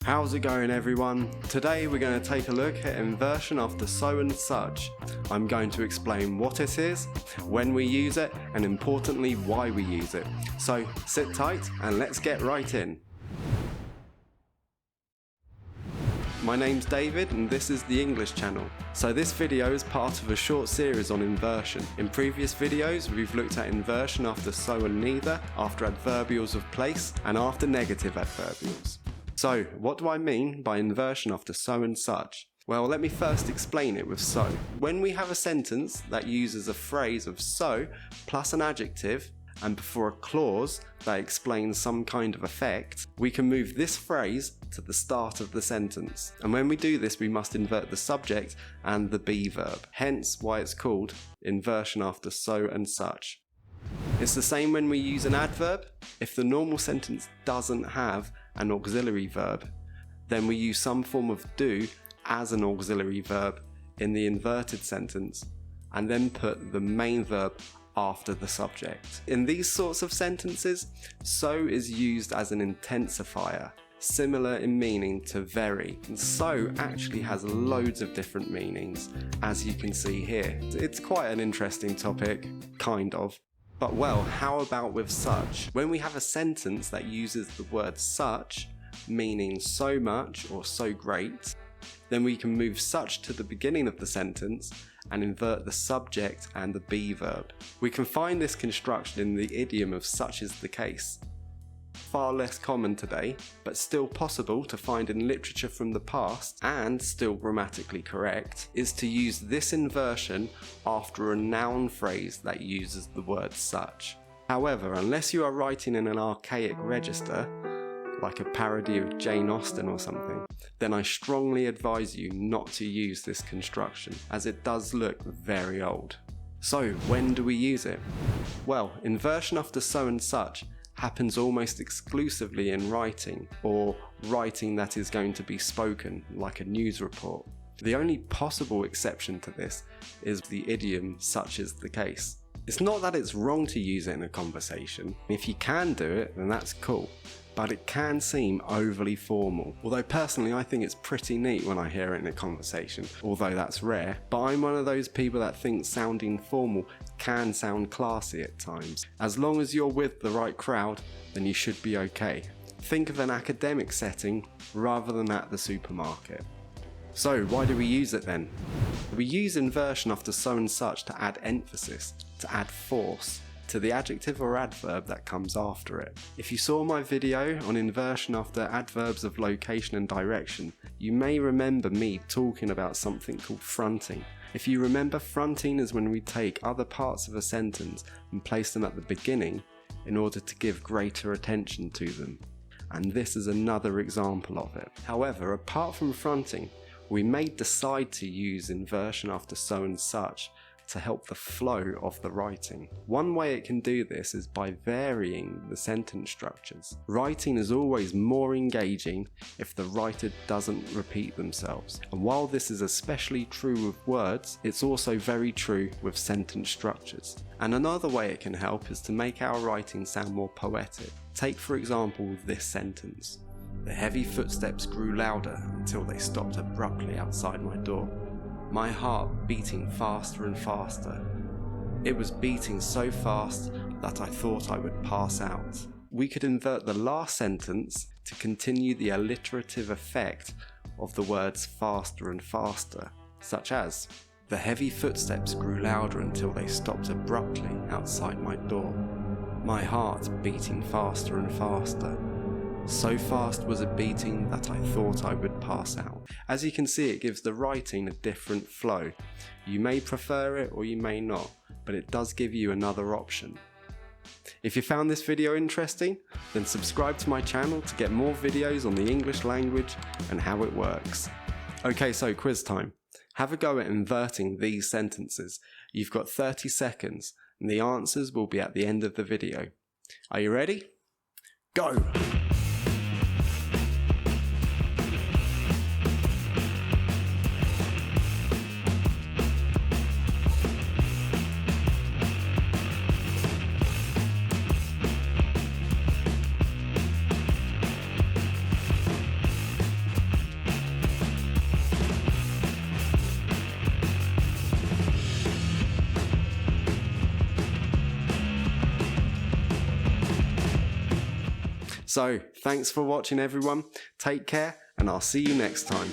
How's it going, everyone? Today we're going to take a look at inversion of the so and such. I'm going to explain what it is, when we use it, and importantly why we use it. So sit tight and let's get right in. My name's David and this is the English channel. So this video is part of a short series on inversion. In previous videos we've looked at inversion after so and neither, after adverbials of place, and after negative adverbials. So what do I mean by inversion after so and such? Well, let me first explain it with so. When we have a sentence that uses a phrase of so plus an adjective and before a clause that explains some kind of effect, we can move this phrase to the start of the sentence. And when we do this, we must invert the subject and the be verb, hence why it's called inversion after so and such. It's the same when we use an adverb. If the normal sentence doesn't have an auxiliary verb, then we use some form of do as an auxiliary verb in the inverted sentence and then put the main verb after the subject. In these sorts of sentences, so is used as an intensifier, similar in meaning to very, and so actually has loads of different meanings, as you can see here. It's quite an interesting topic, kind of. But well, how about with such? When we have a sentence that uses the word such, meaning so much or so great, then we can move such to the beginning of the sentence and invert the subject and the be verb. We can find this construction in the idiom of such is the case. Far less common today, but still possible to find in literature from the past, and still grammatically correct, is to use this inversion after a noun phrase that uses the word such. However, unless you are writing in an archaic register, like a parody of Jane Austen or something, then I strongly advise you not to use this construction, as it does look very old. So, when do we use it? Well, inversion after so and such happens almost exclusively in writing, or writing that is going to be spoken, like a news report. The only possible exception to this is the idiom such is the case. It's not that it's wrong to use it in a conversation. If you can do it, then that's cool. But it can seem overly formal. Although personally I think it's pretty neat when I hear it in a conversation, although that's rare. But I'm one of those people that thinks sounding formal can sound classy at times. As long as you're with the right crowd, then you should be okay. Think of an academic setting rather than at the supermarket. So why do we use it then? We use inversion after so and such to add emphasis, to add force to the adjective or adverb that comes after it. If you saw my video on inversion after adverbs of location and direction, you may remember me talking about something called fronting. If you remember, fronting is when we take other parts of a sentence and place them at the beginning in order to give greater attention to them. And this is another example of it. However, apart from fronting, we may decide to use inversion after so and such to help the flow of the writing. One way it can do this is by varying the sentence structures. Writing is always more engaging if the writer doesn't repeat themselves. And while this is especially true with words, it's also very true with sentence structures. And another way it can help is to make our writing sound more poetic. Take for example this sentence. The heavy footsteps grew louder until they stopped abruptly outside my door. My heart beating faster and faster. It was beating so fast that I thought I would pass out. We could invert the last sentence to continue the alliterative effect of the words faster and faster, such as, the heavy footsteps grew louder until they stopped abruptly outside my door. My heart beating faster and faster. So fast was it beating that I thought I would pass out. As you can see, it gives the writing a different flow. You may prefer it or you may not, but it does give you another option. If you found this video interesting, then subscribe to my channel to get more videos on the English language and how it works. Okay, so quiz time. Have a go at inverting these sentences. You've got 30 seconds and the answers will be at the end of the video. Are you ready? Go! So, thanks for watching everyone, take care, and I'll see you next time.